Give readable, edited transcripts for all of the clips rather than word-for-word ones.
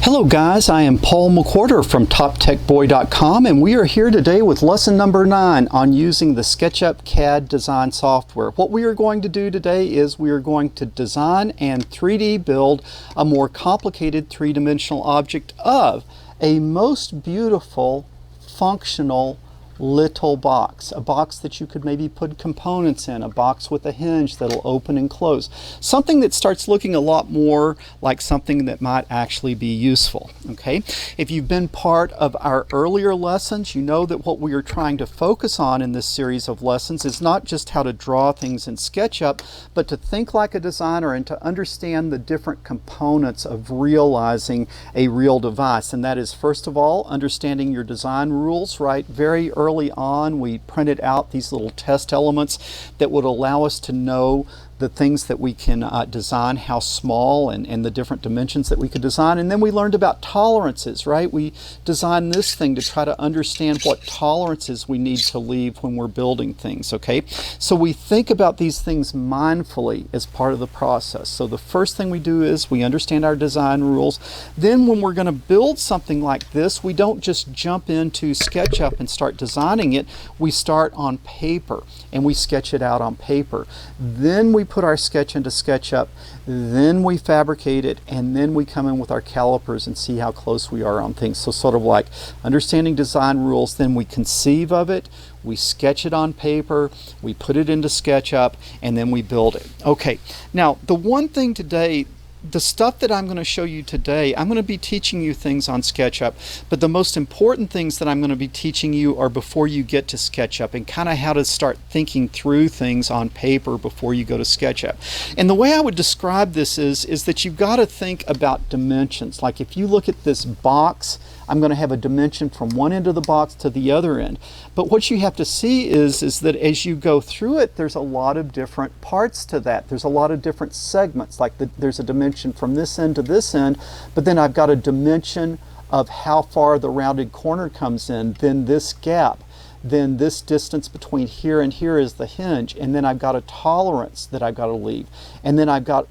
Hello guys, I am Paul McWhorter from TopTechBoy.com, and we are here today with lesson number 9 on using the Sketchup CAD design software. What we are going to do today is we are going to design and 3D build a more complicated three-dimensional object of a most beautiful, functional little box. A box that you could maybe put components in, a box with a hinge that'll open and close. Something that starts looking a lot more like something that might actually be useful. Okay, if you've been part of our earlier lessons, you know that what we are trying to focus on in this series of lessons is not just how to draw things in SketchUp, but to think like a designer and to understand the different components of realizing a real device. And that is, first of all, understanding your design rules, right? Very early on, we printed out these little test elements that would allow us to know the things that we can design, how small and the different dimensions that we could design. And then we learned about tolerances, right? We designed this thing to try to understand what tolerances we need to leave when we're building things, okay? So we think about these things mindfully as part of the process. So the first thing we do is we understand our design rules. Then when we're going to build something like this, we don't just jump into SketchUp and start designing it. We start on paper and we sketch it out on paper. Then we put our sketch into SketchUp, then we fabricate it, and then we come in with our calipers and see how close we are on things. So sort of like understanding design rules, then we conceive of it, we sketch it on paper, we put it into SketchUp, and then we build it. Okay, now the one thing today, the stuff that I'm going to show you today, I'm going to be teaching you things on SketchUp, but the most important things that I'm going to be teaching you are before you get to SketchUp and kind of how to start thinking through things on paper before you go to SketchUp. And the way I would describe this is that you've got to think about dimensions. Like if you look at this box, I'm going to have a dimension from one end of the box to the other end. But what you have to see is that as you go through it, there's a lot of different parts to that. There's a lot of different segments. Like there's a dimension from this end to this end, but then I've got a dimension of how far the rounded corner comes in, then this gap. Then this distance between here and here is the hinge, and then I've got a tolerance that I've got to leave, and then I've got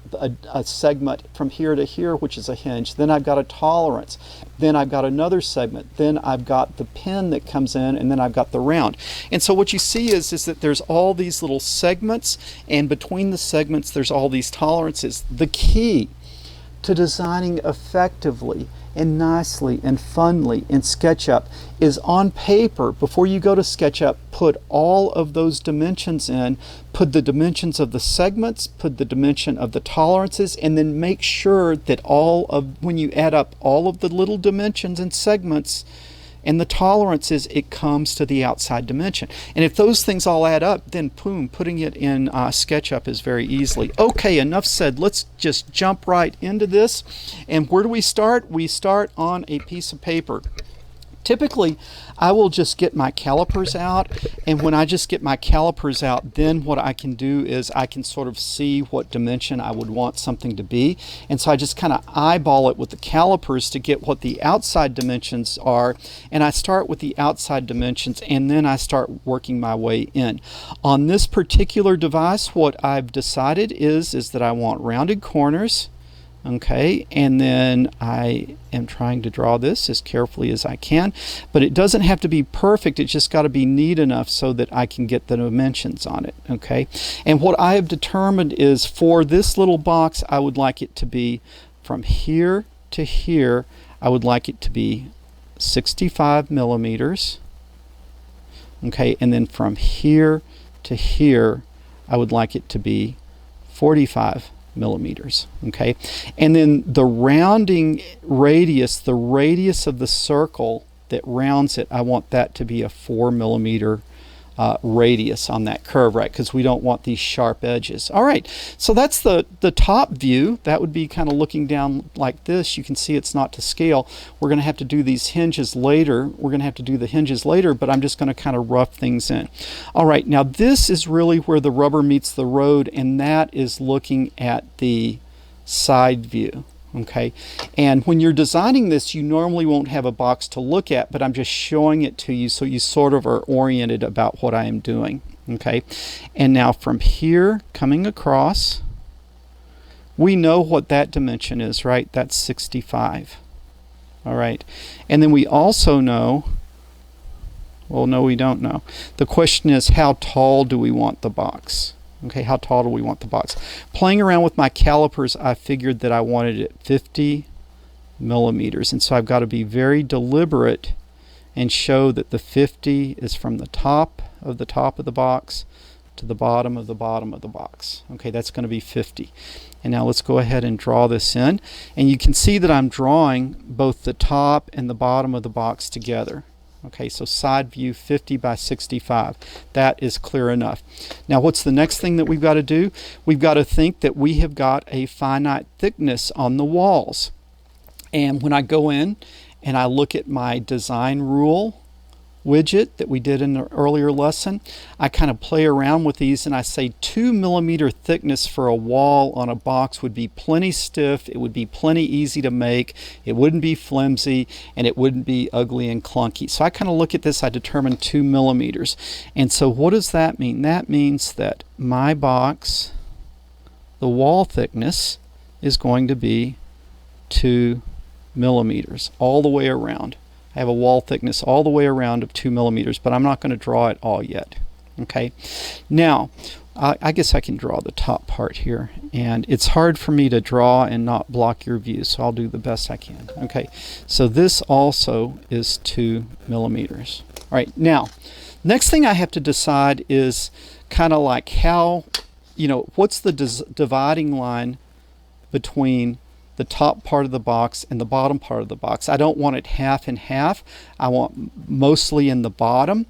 a segment from here to here which is a hinge, then I've got a tolerance, then I've got another segment, then I've got the pin that comes in, and then I've got the round. And so what you see is that there's all these little segments, and between the segments there's all these tolerances. The key to designing effectively and nicely and funly in SketchUp is on paper. Before you go to SketchUp, put all of those dimensions in, put the dimensions of the segments, put the dimension of the tolerances, and then make sure that when you add up all of the little dimensions and segments and the tolerances, it comes to the outside dimension. And if those things all add up, then boom, putting it in SketchUp is very easily. Okay, enough said. Let's just jump right into this. And where do we start? We start on a piece of paper. Typically, I will just get my calipers out, and when I just get my calipers out, then what I can do is I can sort of see what dimension I would want something to be. And so I just kind of eyeball it with the calipers to get what the outside dimensions are, and I start with the outside dimensions, and then I start working my way in. On this particular device, what I've decided is that I want rounded corners. Okay, and then I am trying to draw this as carefully as I can, but it doesn't have to be perfect. It's just got to be neat enough so that I can get the dimensions on it. Okay, and what I have determined is for this little box, I would like it to be from here to here. I would like it to be 65 millimeters. Okay, and then from here to here, I would like it to be 45 millimeters. Okay, and then the rounding radius, the radius of the circle that rounds it, I want that to be a 4 millimeter radius on that curve, right? Because we don't want these sharp edges. All right, so that's the top view. That would be kind of looking down like this. You can see it's not to scale. We're going to have to do these hinges later. We're going to have to do the hinges later, but I'm just going to kind of rough things in. All right, now this is really where the rubber meets the road, and that is looking at the side view. Okay, and when you're designing this, you normally won't have a box to look at, but I'm just showing it to you so you sort of are oriented about what I am doing. Okay, and now from here coming across, we know what that dimension is, right? That's 65. All right, and then we also know, well, no, we don't know. The question is, how tall do we want the box? Okay, how tall do we want the box? Playing around with my calipers, I figured that I wanted it 50 millimeters, and so I've got to be very deliberate and show that the 50 is from the top of the box to the bottom of the box. Okay, that's going to be 50. And now let's go ahead and draw this in, and you can see that I'm drawing both the top and the bottom of the box together. Okay, so side view 50 by 65. That is clear enough. Now what's the next thing that we've got to do? We've got to think that we have got a finite thickness on the walls. And when I go in and I look at my design rule widget that we did in the earlier lesson, I kind of play around with these and I say 2 millimeter thickness for a wall on a box would be plenty stiff, it would be plenty easy to make, it wouldn't be flimsy, and it wouldn't be ugly and clunky. So I kind of look at this, I determine 2 millimeters. And so what does that mean? That means that my box, the wall thickness, is going to be 2 millimeters all the way around. I have a wall thickness all the way around of 2 millimeters, but I'm not going to draw it all yet. Okay, now I guess I can draw the top part here, and it's hard for me to draw and not block your view, so I'll do the best I can. Okay, so this also is 2 millimeters. All right, now next thing I have to decide is kind of like how, what's the dividing line between the top part of the box and the bottom part of the box. I don't want it half and half. I want mostly in the bottom.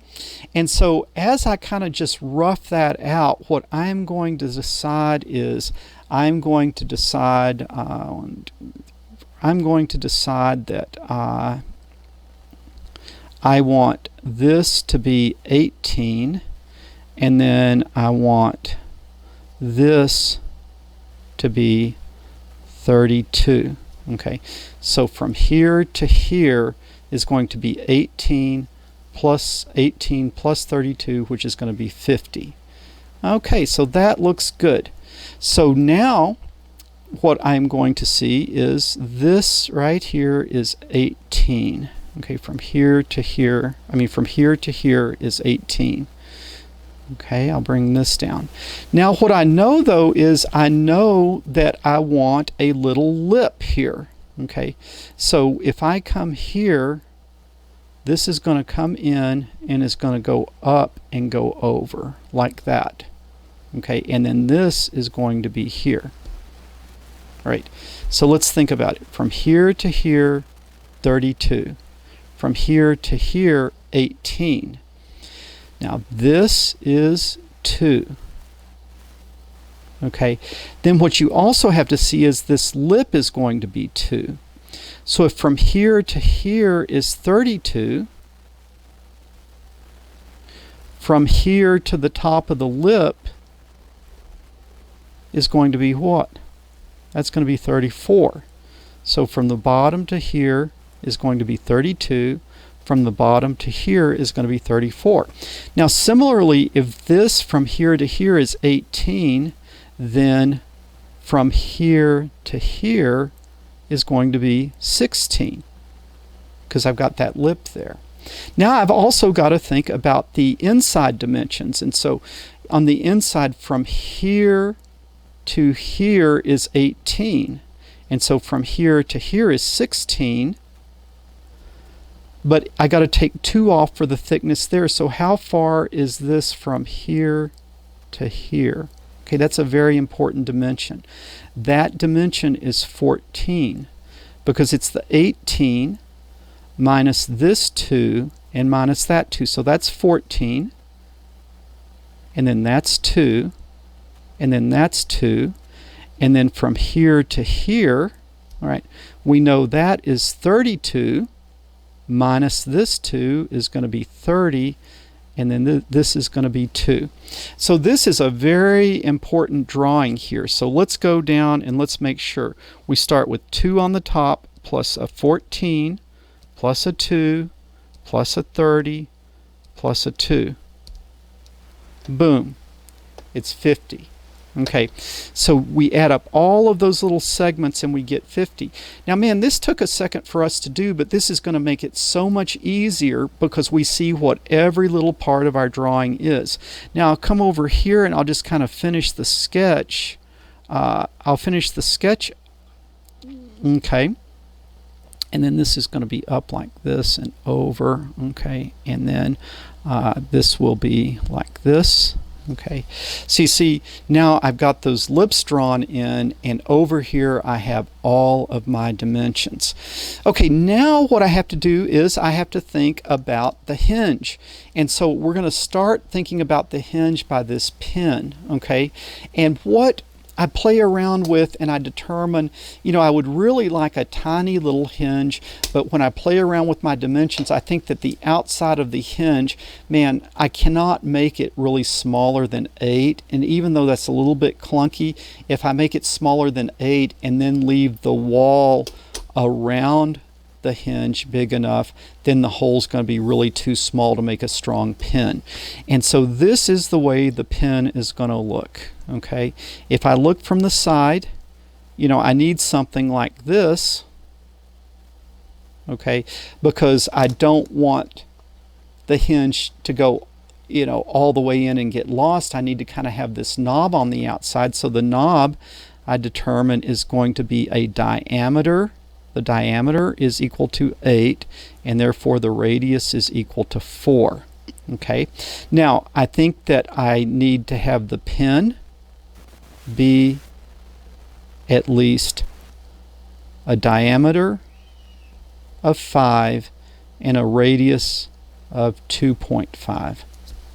And so as I kind of just rough that out, what I'm going to decide is I'm going to decide that I want this to be 18, and then I want this to be 32. Okay, so from here to here is going to be 18 plus 32, which is going to be 50. Okay, so that looks good. So now what I'm going to see is this right here is 18. Okay, from here to here is 18. Okay, I'll bring this down. Now what I know though is I know that I want a little lip here. Okay, so if I come here, this is going to come in and is going to go up and go over like that. Okay, and then this is going to be here. All right, so let's think about it. From here to here, 32. From here to here, 18. Now this is 2. Okay, then what you also have to see is this lip is going to be 2. So if from here to here is 32, from here to the top of the lip is going to be what? That's going to be 34. So from the bottom to here is going to be 32. From the bottom to here is going to be 34. Now similarly, if this from here to here is 18, then from here to here is going to be 16, because I've got that lip there. Now I've also got to think about the inside dimensions, and so on the inside from here to here is 18, and so from here to here is 16. But I got to take 2 off for the thickness there. So how far is this from here to here? Okay, that's a very important dimension. That dimension is 14, because it's the 18 minus this 2 and minus that 2. So that's 14, and then that's 2, and then that's 2, and then from here to here, all right, we know that is 32. Minus this 2 is going to be 30, and then this is going to be 2. So this is a very important drawing here. So let's go down and let's make sure. We start with 2 on the top, plus a 14, plus a 2, plus a 30, plus a 2. Boom. It's 50. Okay, so we add up all of those little segments and we get 50. Now, man, this took a second for us to do, but this is going to make it so much easier because we see what every little part of our drawing is. Now, I'll come over here and I'll just kind of finish the sketch. I'll finish the sketch. Okay. And then this is going to be up like this and over. Okay. And then this will be like this. Okay, so you see now I've got those lips drawn in, and over here I have all of my dimensions. Okay, now what I have to do is I have to think about the hinge. And so we're going to start thinking about the hinge by this pin, okay? And what I play around with and I determine, you know, I would really like a tiny little hinge, but when I play around with my dimensions, I think that the outside of the hinge, man, I cannot make it really smaller than 8. And even though that's a little bit clunky, if I make it smaller than 8 and then leave the wall around the hinge big enough, then the hole's going to be really too small to make a strong pin. And so this is the way the pin is going to look. Okay, if I look from the side, you know, I need something like this, okay, because I don't want the hinge to go, you know, all the way in and get lost. I need to kind of have this knob on the outside. So the knob I determine is going to be a diameter. The diameter is equal to 8, and therefore the radius is equal to 4. Okay, now I think that I need to have the pin be at least a diameter of 5 and a radius of 2.5.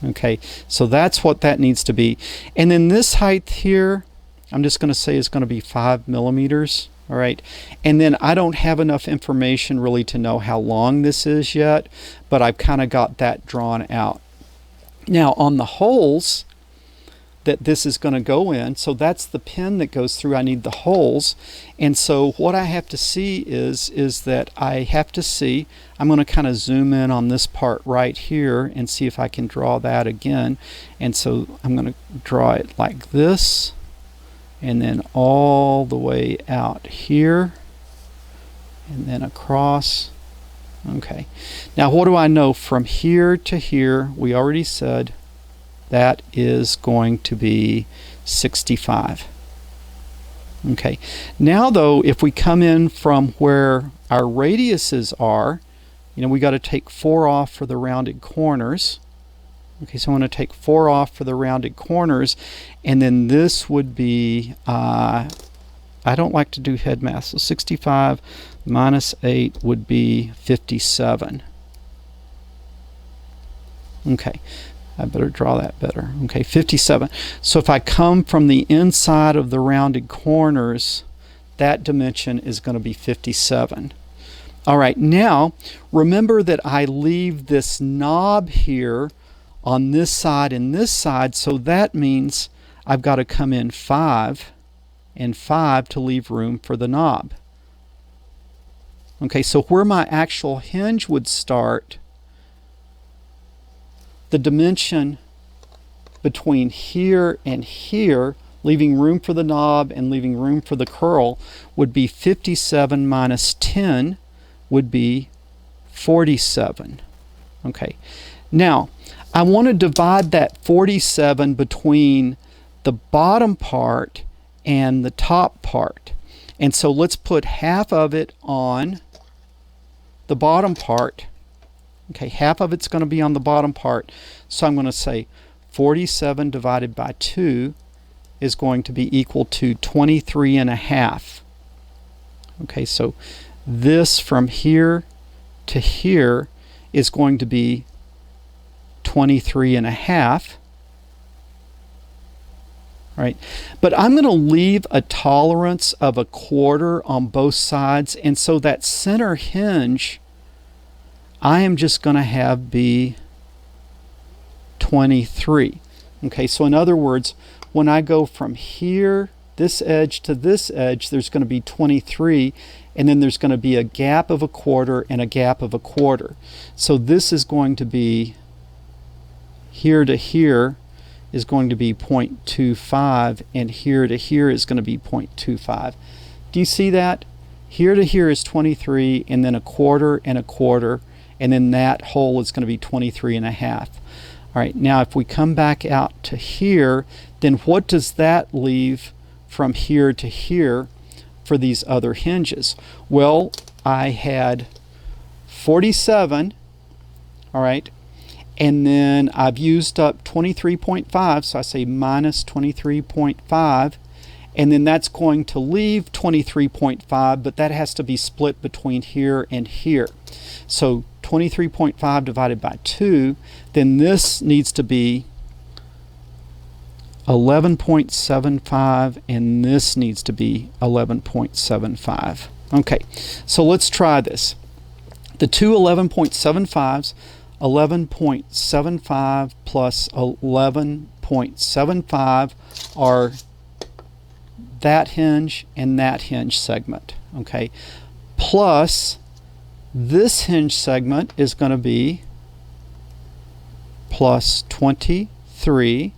Okay, so that's what that needs to be. And then this height here, I'm just going to say is going to be 5 millimeters. All right, and then I don't have enough information really to know how long this is yet, but I've kind of got that drawn out. Now on the holes that this is going to go in, so that's the pin that goes through, I need the holes. And so what I have to see is that I have to see, I'm going to kind of zoom in on this part right here and see if I can draw that again. And so I'm going to draw it like this, and then all the way out here, and then across. Okay, now what do I know from here to here? We already said that is going to be 65. Okay, now though, if we come in from where our radiuses are, you know, we got to take 4 off for the rounded corners. Okay, so I'm going to take 4 off for the rounded corners, and then this would be, I don't like to do head math, so 65 minus 8 would be 57. Okay, I better draw that better. Okay, 57. So if I come from the inside of the rounded corners, that dimension is going to be 57. All right, now remember that I leave this knob here on this side and this side, so that means I've got to come in 5 and 5 to leave room for the knob. Okay, so where my actual hinge would start, the dimension between here and here, leaving room for the knob and leaving room for the curl, would be 57 minus 10 would be 47. Okay, now I want to divide that 47 between the bottom part and the top part. And so let's put half of it on the bottom part. Okay, half of it's going to be on the bottom part. So I'm going to say 47 divided by 2 is going to be equal to 23 and a half. Okay, so this from here to here is going to be 23 and a half. Right, but I'm going to leave a tolerance of 1/4 on both sides, and so that center hinge I am just going to have be 23. Okay, so in other words, when I go from here, this edge to this edge, there's going to be 23, and then there's going to be a gap of 1/4 and a gap of 1/4. So this is going to be here to here is going to be 0.25, and here to here is going to be 0.25. Do you see that? Here to here is 23, and then a quarter, and then that hole is going to be 23.5. All right, now if we come back out to here, then what does that leave from here to here for these other hinges? Well, I had 47, all right, and then I've used up 23.5, so I say minus 23.5, and then that's going to leave 23.5, but that has to be split between here and here. So 23.5 divided by 2, then this needs to be 11.75, and this needs to be 11.75. Okay, so let's try this. The two 11.75s, 11.75 plus 11.75 are that hinge and that hinge segment, okay? Plus this hinge segment is going to be plus 23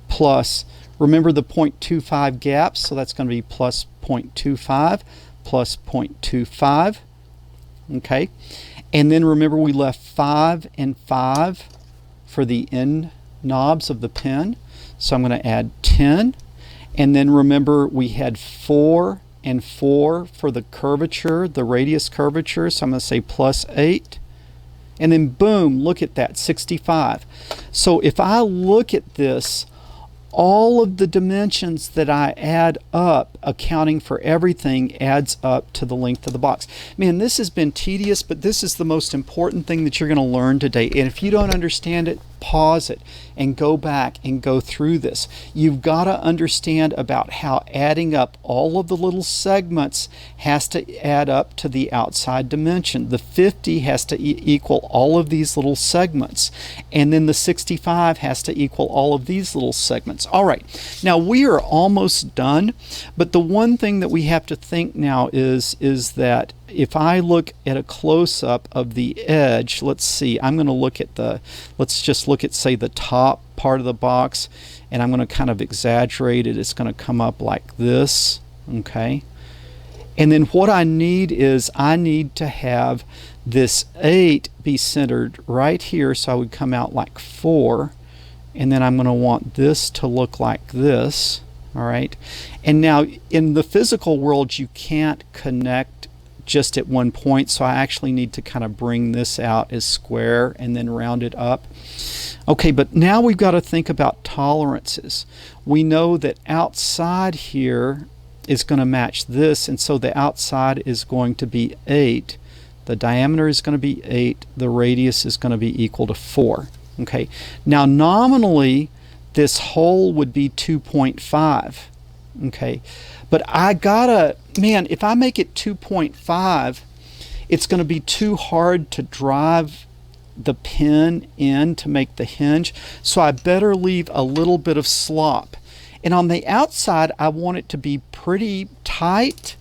plus, remember the 0.25 gaps, so that's going to be plus 0.25 plus 0.25, okay? And then remember we left 5 and 5 for the end knobs of the pen, so I'm going to add 10. And then remember we had 4 and 4 for the curvature, the radius curvature, so I'm going to say plus 8. And then boom, look at that, 65. So if I look at this, all of the dimensions that I add up, accounting for everything, adds up to the length of the box. Man, this has been tedious, but this is the most important thing that you're going to learn today. And if you don't understand it, pause it and go back and go through this. You've got to understand about how adding up all of the little segments has to add up to the outside dimension. The 50 has to equal all of these little segments, and then the 65 has to equal all of these little segments. All right, now we are almost done, but the one thing that we have to think now is that if I look at a close-up of the edge, let's see, I'm going to look at let's just look at, say, the top part of the box, and I'm going to kind of exaggerate it. It's going to come up like this, okay? And then what I need is I need to have this 8 be centered right here, so I would come out like 4, and then I'm going to want this to look like this, all right? And now in the physical world, you can't connect just at one point, so I actually need to kind of bring this out as square and then round it up. Okay, but now we've got to think about tolerances. We know that outside here is going to match this, and so the outside is going to be 8. The diameter is going to be 8. The radius is going to be equal to 4. Okay, now nominally this hole would be 2.5. Okay, but I gotta, man, if I make it 2.5, it's going to be too hard to drive the pen in to make the hinge, so I better leave a little bit of slop. And on the outside, I want it to be pretty tight.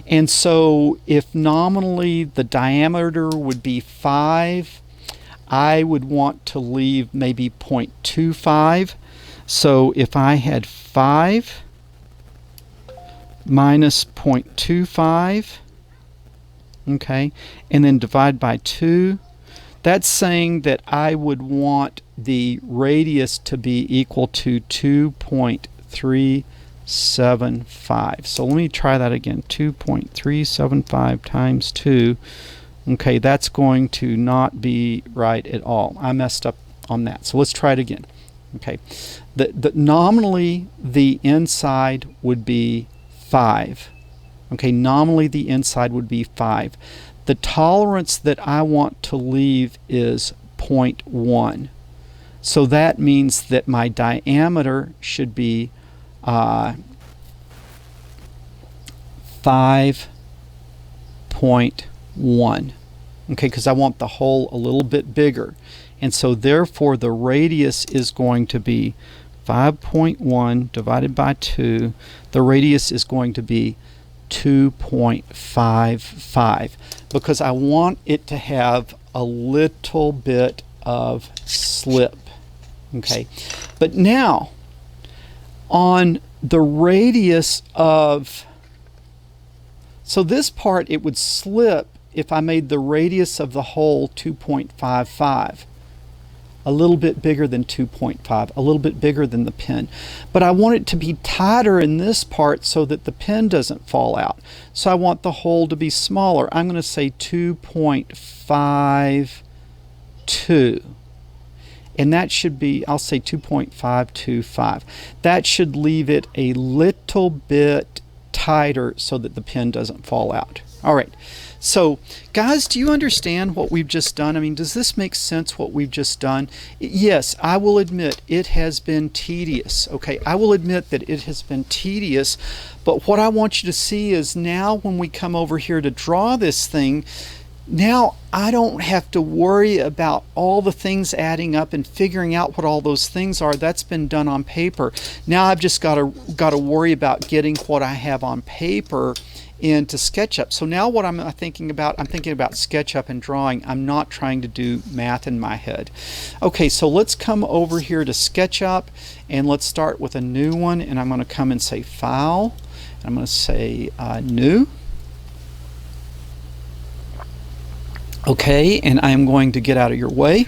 And so if nominally the diameter would be 5, I would want to leave maybe 0.25. So if I had 5 minus 0.25, okay, and then divide by 2, that's saying that I would want the radius to be equal to 2.375. So let me try that again. 2.375 times 2. Okay, that's going to not be right at all. I messed up on that. So let's try it again. Okay, nominally the inside would be 5. Okay, nominally the inside would be 5. The tolerance that I want to leave is 0.1. So that means that my diameter should be 5.1. Okay, because I want the hole a little bit bigger. And so therefore the radius is going to be 5.1 divided by 2. The radius is going to be 2.55 because I want it to have a little bit of slip Okay, but now on the radius of, so this part, it would slip if I made the radius of the hole 2.55. A little bit bigger than 2.5, a little bit bigger than the pin. But I want it to be tighter in this part so that the pin doesn't fall out. So I want the hole to be smaller. I'm going to say 2.52. And that should be, I'll say 2.525. That should leave it a little bit tighter so that the pin doesn't fall out. All right. So, guys, do you understand what we've just done? I mean, does this make sense, what we've just done? Yes, I will admit it has been tedious, okay? I will admit that it has been tedious, but what I want you to see is now when we come over here to draw this thing, now I don't have to worry about all the things adding up and figuring out what all those things are. That's been done on paper. Now I've just got to worry about getting what I have on paper into SketchUp. So now what I'm thinking about SketchUp and drawing. I'm not trying to do math in my head. Okay, so let's come over here to SketchUp and let's start with a new one, and I'm going to come and say File, and I'm going to say New. Okay, and I'm going to get out of your way.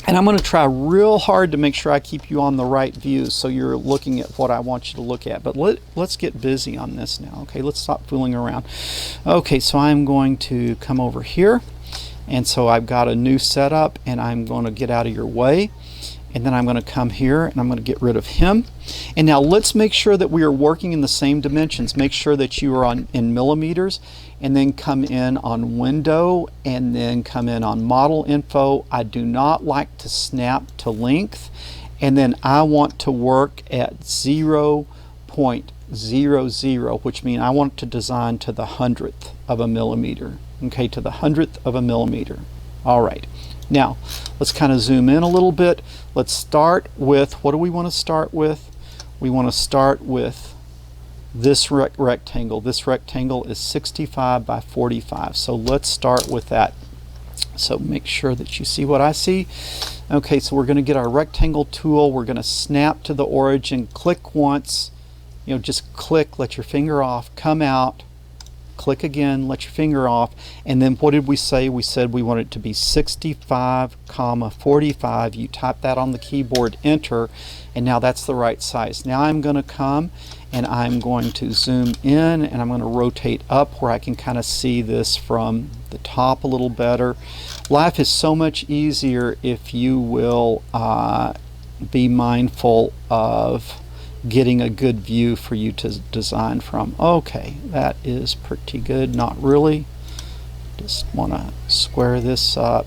And I'm going to try real hard to make sure I keep you on the right view so you're looking at what I want you to look at. But let's get busy on this now. Okay, let's stop fooling around. Okay, so I'm going to come over here. And so I've got a new setup, and I'm going to get out of your way. And then I'm going to come here and I'm going to get rid of him. And now let's make sure that we are working in the same dimensions. Make sure that you are in millimeters, and then come in on window, and then come in on model info. I do not like to snap to length, and then I want to work at 0.00, which means I want to design to the 100th of a millimeter. Okay, to the 100th of a millimeter. All right. Now, let's kind of zoom in a little bit. Let's start with, what do we want to start with? We want to start with this rectangle. This rectangle is 65 by 45. So let's start with that. So make sure that you see what I see. Okay, so we're going to get our rectangle tool. We're going to snap to the origin, click once, just click, let your finger off, come out, click again, let your finger off, and then what did we say? We said we want it to be 65, 45. You type that on the keyboard, enter, and now that's the right size. Now I'm going to come and I'm going to zoom in, and I'm going to rotate up where I can kind of see this from the top a little better. Life is so much easier if you will be mindful of getting a good view for you to design from. Okay, that is pretty good. Not really. Just want to square this up.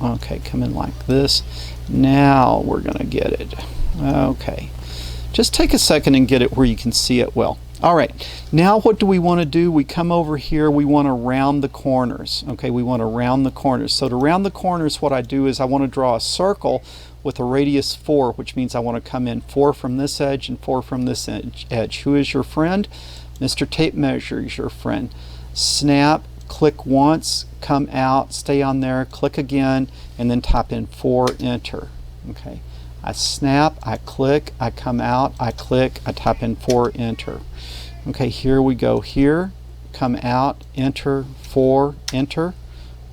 Okay, come in like this. Now we're going to get it. Okay. Just take a second and get it where you can see it well. All right, now what do we want to do? We come over here, we want to round the corners. Okay, we want to round the corners. So to round the corners, what I do is I want to draw a circle with a radius 4, which means I want to come in 4 from this edge and 4 from this edge. Who is your friend? Mr. Tape Measure is your friend. Snap, click once, come out, stay on there, click again, and then type in 4, enter. Okay, I snap, I click, I come out, I click, I type in 4, enter. Okay, here we go. Here, come out, enter, 4, enter.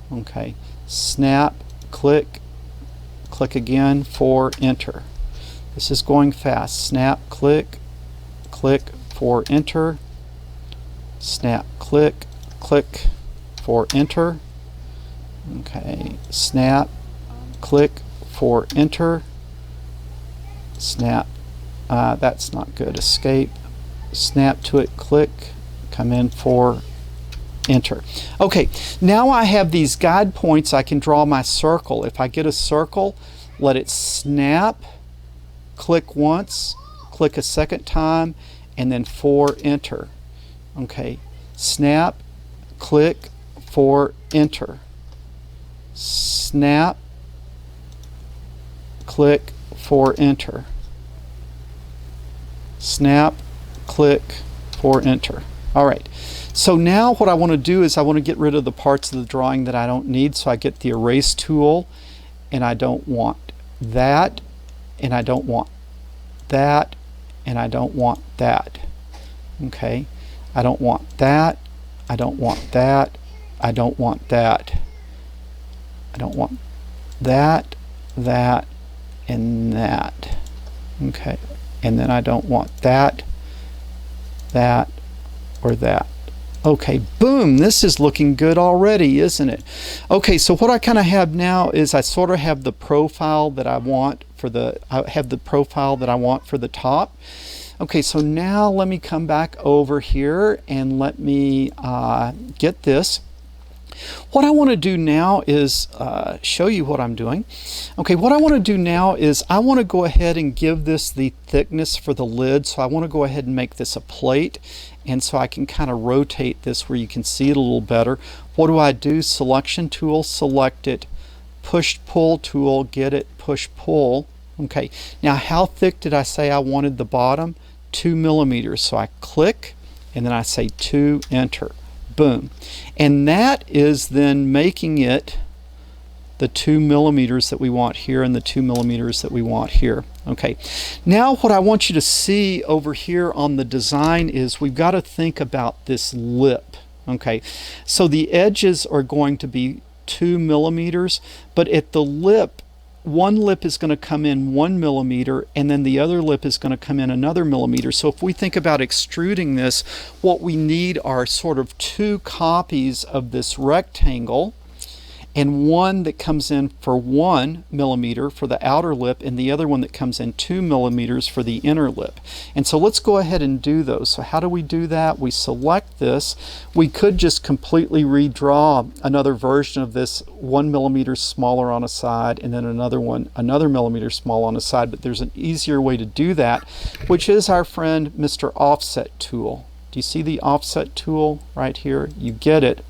Okay, snap, click, click again, 4, enter. This is going fast. Snap, click, click, 4, enter. Snap, click, click, 4, enter. Okay, snap, click, 4, enter. Snap, that's not good. Escape, snap to it, click, come in, 4, enter. Okay, now I have these guide points. I can draw my circle. If I get a circle, let it snap, click once, click a second time, and then 4, enter. Okay, snap, click, 4, enter. Snap, click, 4, enter. Snap, click, 4, enter. All right. So now what I want to do is I want to get rid of the parts of the drawing that I don't need. So I get the erase tool, and I don't want that, and I don't want that, and I don't want that. Okay, I don't want that, I don't want that, I don't want that, I don't want that, that, and that. Okay, and then I don't want that, that, or that. Okay, boom, this is looking good already, isn't it? Okay, so what I kind of have now is I sort of have the profile that I want for the, top. Okay, so now let me come back over here and let me get this. What I want to do now is show you what I'm doing. Okay, what I want to do now is I want to go ahead and give this the thickness for the lid. So I want to go ahead and make this a plate. And so I can kind of rotate this where you can see it a little better. What do? Selection tool, select it. Push-pull tool, get it, push-pull. Okay, now how thick did I say I wanted the bottom? 2 millimeters. So I click and then I say 2, enter. Boom. And that is then making it the 2 millimeters that we want here and the 2 millimeters that we want here. Okay, now what I want you to see over here on the design is we've got to think about this lip. Okay, so the edges are going to be 2 millimeters, but at the lip, one lip is going to come in 1 millimeter and then the other lip is going to come in another millimeter. So if we think about extruding this, what we need are sort of 2 copies of this rectangle, and one that comes in for 1 millimeter for the outer lip and the other one that comes in 2 millimeters for the inner lip. And so let's go ahead and do those. So how do we do that? We select this. We could just completely redraw another version of this 1 millimeter smaller on a side and then another millimeter small on a side, but there's an easier way to do that, which is our friend Mr. Offset tool. Do you see the offset tool right here? You get it.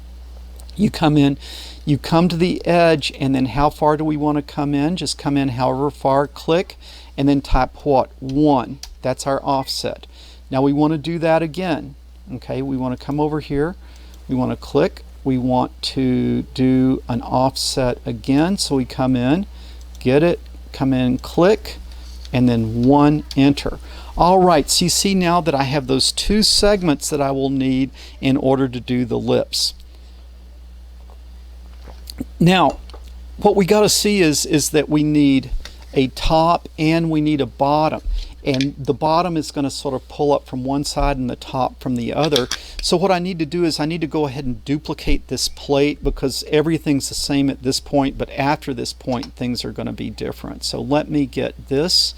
You come in, you come to the edge, and then how far do we want to come in? Just come in however far, click, and then type what? 1. That's our offset. Now we want to do that again. Okay, we want to come over here, we want to click, we want to do an offset again, so we come in, get it, come in, click, and then 1, enter. All right, so you see now that I have those 2 segments that I will need in order to do the lips. Now, what we got to see is that we need a top and we need a bottom. And the bottom is going to sort of pull up from one side and the top from the other. So what I need to do is I need to go ahead and duplicate this plate because everything's the same at this point, but after this point things are going to be different. So let me get this,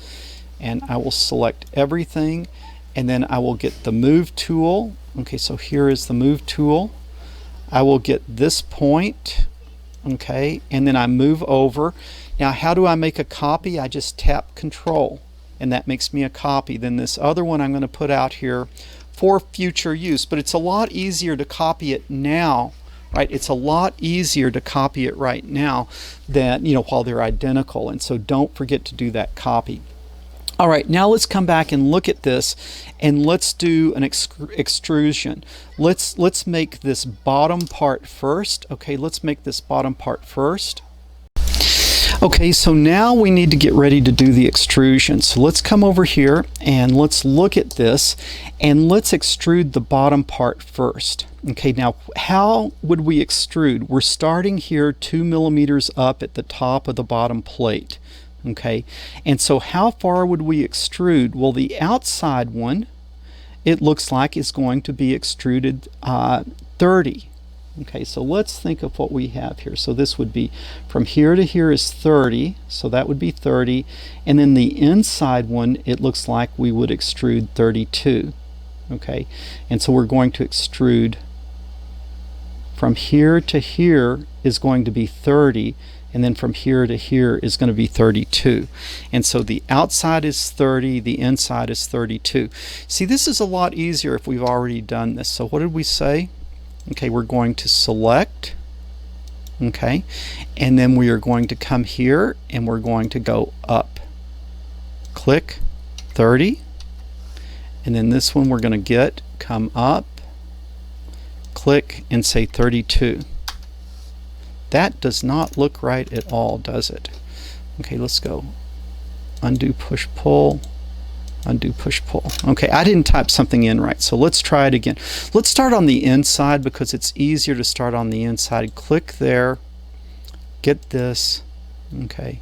and I will select everything, and then I will get the move tool. Okay, so here is the move tool. I will get this point. Okay, and then I move over. Now how do I make a copy? I just tap Control and that makes me a copy. Then this other one I'm going to put out here for future use, but it's a lot easier to copy it now, right? It's a lot easier to copy it right now than, while they're identical, and so don't forget to do that copy. All right, now let's come back and look at this, and let's do an extrusion. Let's make this bottom part first. Okay, let's make this bottom part first. Okay, so now we need to get ready to do the extrusion. So let's come over here and let's look at this, and let's extrude the bottom part first. Okay, now how would we extrude? We're starting here 2 millimeters up at the top of the bottom plate. Okay, and so how far would we extrude? Well, the outside one, it looks like is going to be extruded 30. Okay, so let's think of what we have here. So this would be from here to here is 30, so that would be 30, and then the inside one, it looks like we would extrude 32. Okay, and so we're going to extrude from here to here is going to be 30, and then from here to here is going to be 32. And so the outside is 30, the inside is 32. See, this is a lot easier if we've already done this. So what did we say? Okay, we're going to select, okay, and then we are going to come here and we're going to go up. Click 30, and then this one we're going to come up, click, and say 32. That does not look right at all, does it? Okay, let's go. Undo, push, pull. Undo, push, pull. Okay, I didn't type something in right, so let's try it again. Let's start on the inside because it's easier to start on the inside. Click there. Get this. Okay.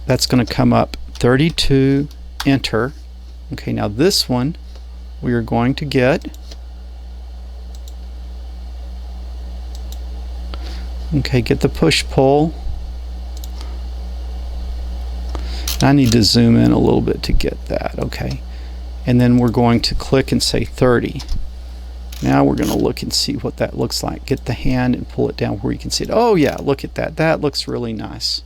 That's going to come up 32, enter. Okay, now this one we are going to get. Okay, get the push-pull. I need to zoom in a little bit to get that, okay. And then we're going to click and say 30. Now we're going to look and see what that looks like. Get the hand and pull it down where you can see it. Oh yeah, look at that. That looks really nice.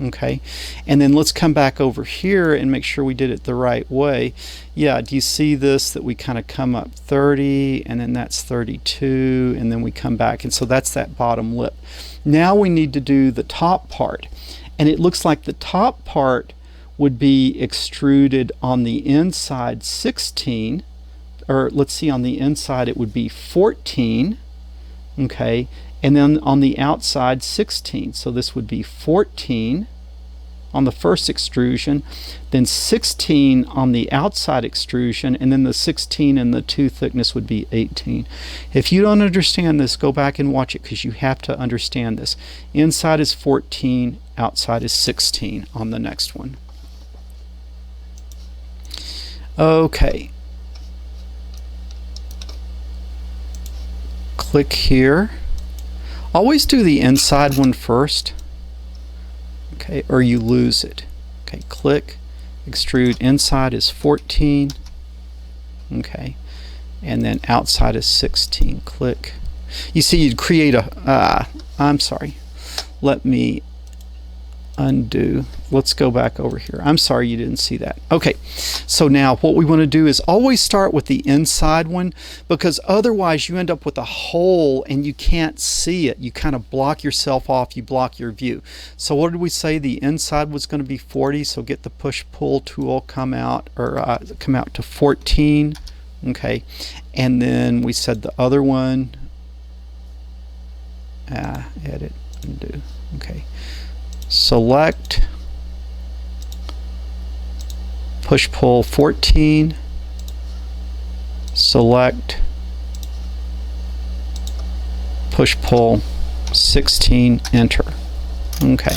Okay, and then let's come back over here and make sure we did it the right way. Yeah, do you see this, that we kind of come up 30 and then that's 32 and then we come back, and so that's that bottom lip. Now we need to do the top part, and it looks like the top part would be extruded on the inside 16, or let's see, on the inside it would be 14, okay, and then on the outside 16. So this would be 14 on the first extrusion, then 16 on the outside extrusion, and then the 16 and the 2 thickness would be 18. If you don't understand this, go back and watch it because you have to understand this. Inside is 14, outside is 16 on the next one. Okay. Click here. Always do the inside one first, okay, or you lose it. Okay, click, extrude. Inside is 14, okay, and then outside is 16. Click. You see, you'd create a, I'm sorry, let me undo. Let's go back over here. I'm sorry you didn't see that. Okay, so now what we want to do is always start with the inside one, because otherwise you end up with a hole and you can't see it. You kind of block yourself off, you block your view. So what did we say? The inside was going to be 40, so get the push-pull tool, come out, or come out to 14, okay, and then we said the other one, edit, undo, okay. Select, push-pull 14, select, push-pull 16, enter. Okay.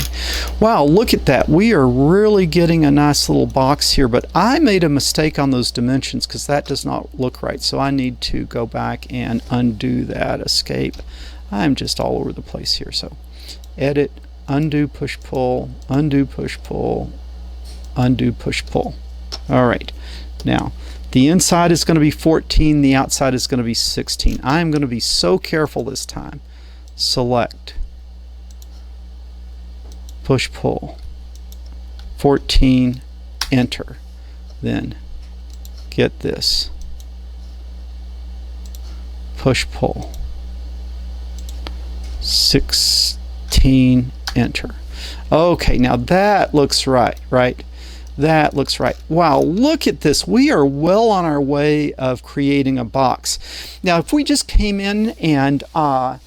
Wow, look at that. We are really getting a nice little box here, but I made a mistake on those dimensions because that does not look right. So I need to go back and undo that, escape. I'm just all over the place here. So edit, undo, push-pull, undo, push-pull, undo, push-pull. All right. Now, the inside is going to be 14, the outside is going to be 16. I am going to be so careful this time. Select, push-pull, 14, enter. Then get this, push-pull, 16, enter. Okay, now that looks right, right? That looks right. Wow, look at this. We are well on our way of creating a box. Now, if we just came in and, I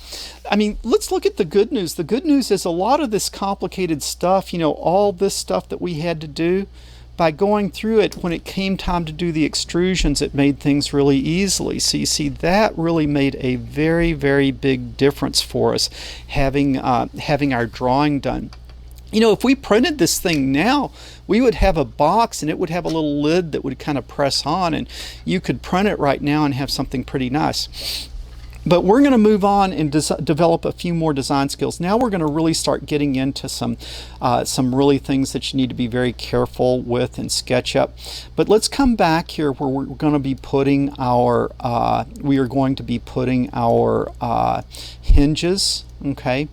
mean, let's look at the good news. The good news is a lot of this complicated stuff, you know, all this stuff that we had to do, by going through it, when it came time to do the extrusions, it made things really easily. So you see, that really made a very, very big difference for us, having our drawing done. You know, if we printed this thing now, we would have a box and it would have a little lid that would kind of press on, and you could print it right now and have something pretty nice. But we're going to move on and develop a few more design skills. Now we're going to really start getting into some really things that you need to be very careful with in SketchUp. But let's come back here where we're going to be putting our hinges. Okay,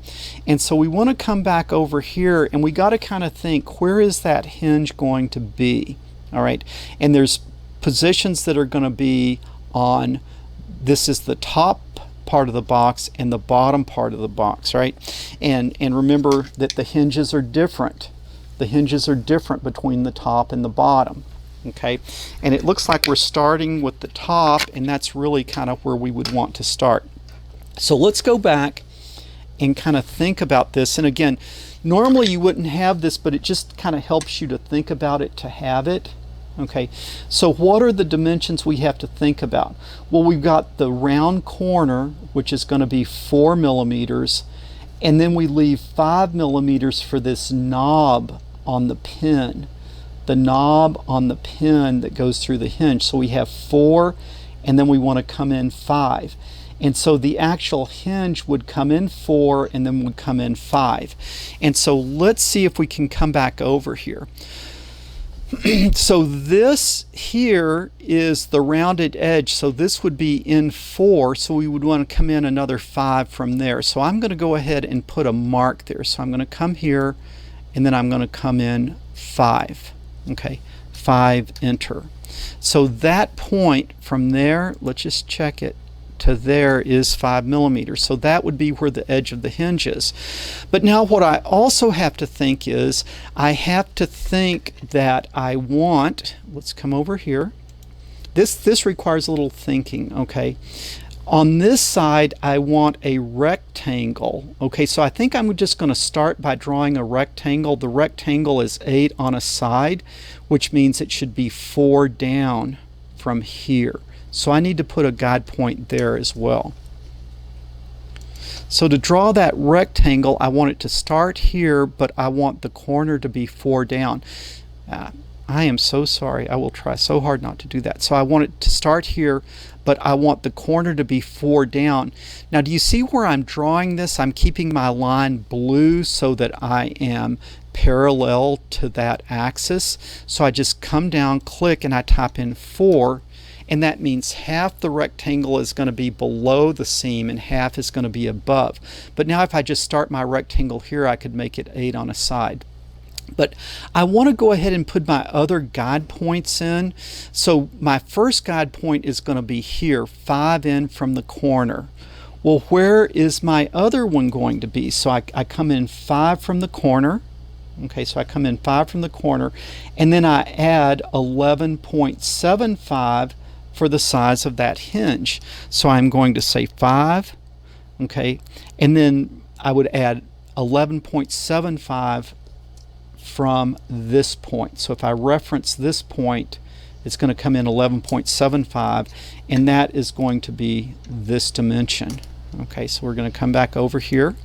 and so we want to come back over here, and we got to kind of think, where is that hinge going to be? All right, and there's positions that are going to be on, this is the top part of the box and the bottom part of the box, right? And remember that the hinges are different. The hinges are different between the top and the bottom. Okay, and it looks like we're starting with the top, and that's really kind of where we would want to start. So let's go back and kind of think about this. And again, normally you wouldn't have this, but it just kind of helps you to think about it to have it. Okay, so what are the dimensions we have to think about? Well, we've got the round corner, which is going to be 4 millimeters, and then we leave 5 millimeters for this knob on the pin. The knob on the pin that goes through the hinge. So we have 4, and then we want to come in 5. And so the actual hinge would come in 4 and then would come in 5. And so let's see if we can come back over here. So this here is the rounded edge, so this would be in 4, so we would want to come in another 5 from there. So I'm going to go ahead and put a mark there. So I'm going to come here, and then I'm going to come in 5. Okay, 5, enter. So that point from there, let's just check it, to there is 5 millimeters. So that would be where the edge of the hinge is. But now what I also have to think is, I have to think that I want, let's come over here. This requires a little thinking, okay? On this side, I want a rectangle. Okay, so I think I'm just going to start by drawing a rectangle. The rectangle is 8 on a side, which means it should be 4 down from here. So I need to put a guide point there as well. So to draw that rectangle, I want it to start here, but I want the corner to be 4 down. I am so sorry. I will try so hard not to do that. So I want it to start here, but I want the corner to be 4 down. Now, do you see where I'm drawing this? I'm keeping my line blue so that I am parallel to that axis. So I just come down, click, and I type in 4. And that means half the rectangle is going to be below the seam and half is going to be above. But now if I just start my rectangle here, I could make it 8 on a side. But I want to go ahead and put my other guide points in. So my first guide point is going to be here, 5 in from the corner. Well, where is my other one going to be? So I come in 5 from the corner. Okay, so I come in 5 from the corner, and then I add 11.75 for the size of that hinge. So I'm going to say 5, okay, and then I would add 11.75 from this point. So if I reference this point, it's going to come in 11.75, and that is going to be this dimension. Okay, so we're going to come back over here.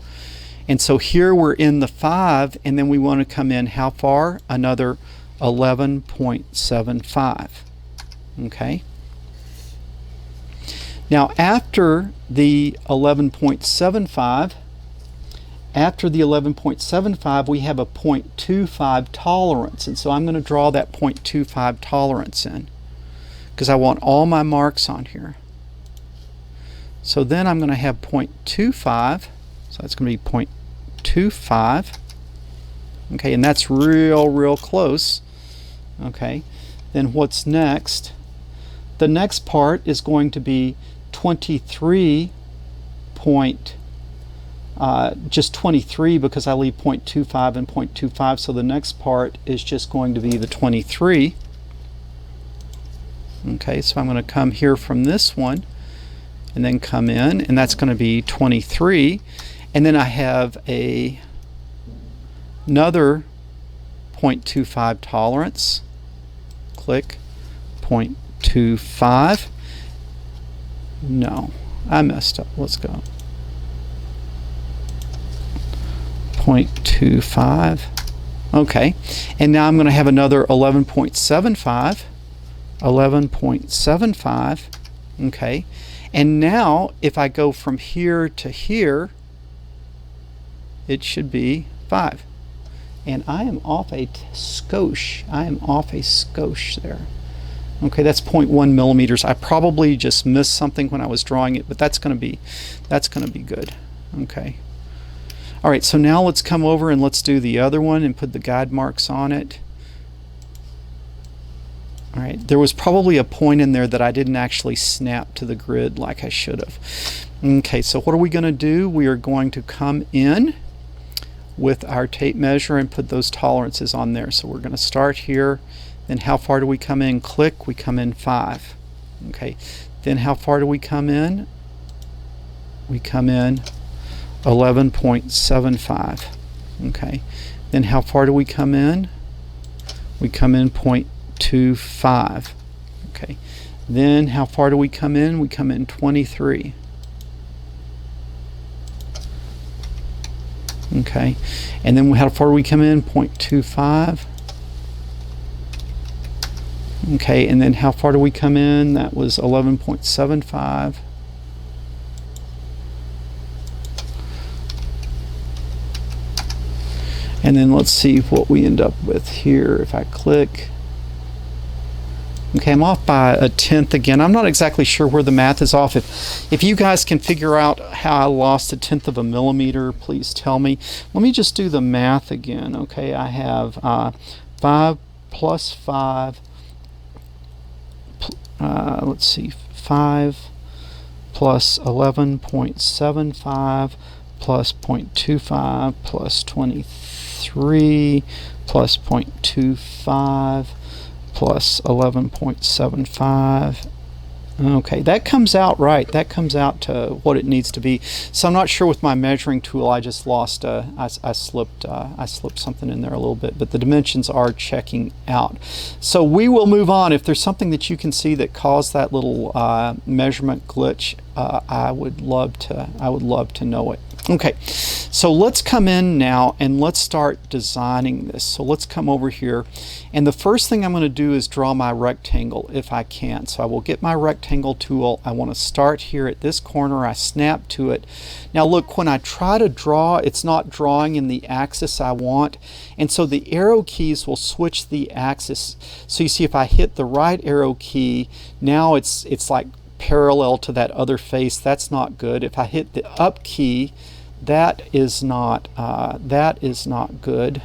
And so here we're in the 5, and then we want to come in how far? Another 11.75. Okay. Now after the 11.75, we have a 0.25 tolerance, and so I'm going to draw that 0.25 tolerance in because I want all my marks on here. So then I'm going to have 0.25, so that's going to be 0.25. Okay, and that's real close. Okay, then what's next? The next part is going to be 23 point, just 23 because I leave 0.25 and 0.25, so the next part is just going to be the 23. Okay, so I'm going to come here from this one and then come in, and that's going to be 23, and then I have another 0.25 tolerance. Click 0.25. No, I messed up. Let's go. 0.25. Okay, and now I'm going to have another 11.75. 11.75. Okay, and now if I go from here to here, it should be 5. And I am off a skosh. I am off a skosh there. Okay, that's 0.1 millimeters. I probably just missed something when I was drawing it, but that's going to be good. Okay. All right, so now let's come over and let's do the other one and put the guide marks on it. All right, there was probably a point in there that I didn't actually snap to the grid like I should have. Okay, so what are we going to do? We are going to come in with our tape measure and put those tolerances on there. So we're going to start here. Then how far do we come in? Click, we come in 5. Okay, then how far do we come in? We come in 11.75. Okay, then how far do we come in? We come in 0.25. Okay, then how far do we come in? We come in 23. Okay, and then how far do we come in? 0.25. Okay, and then how far do we come in? That was 11.75. And then let's see what we end up with here. If I click, okay, I'm off by 1/10 again. I'm not exactly sure where the math is off. If you guys can figure out how I lost 1/10 of a millimeter, please tell me. Let me just do the math again. Okay, I have 5 plus 5. Let's see, 5 plus 11.75 plus 0.25 plus 23 plus 0.25 plus 11.75. Okay, that comes out right. That comes out to what it needs to be. So I'm not sure with my measuring tool. I just lost. I slipped something in there a little bit, but the dimensions are checking out. So we will move on. If there's something that you can see that caused that little measurement glitch, I would love to know it. Okay, so let's come in now and let's start designing this. So let's come over here, and the first thing I'm going to do is draw my rectangle if I can. So I will get my rectangle tool. I want to start here at this corner. I snap to it. Now look, when I try to draw, it's not drawing in the axis I want, and so the arrow keys will switch the axis. So you see, if I hit the right arrow key, now it's like parallel to that other face. That's not good. If I hit the up key, that is not good.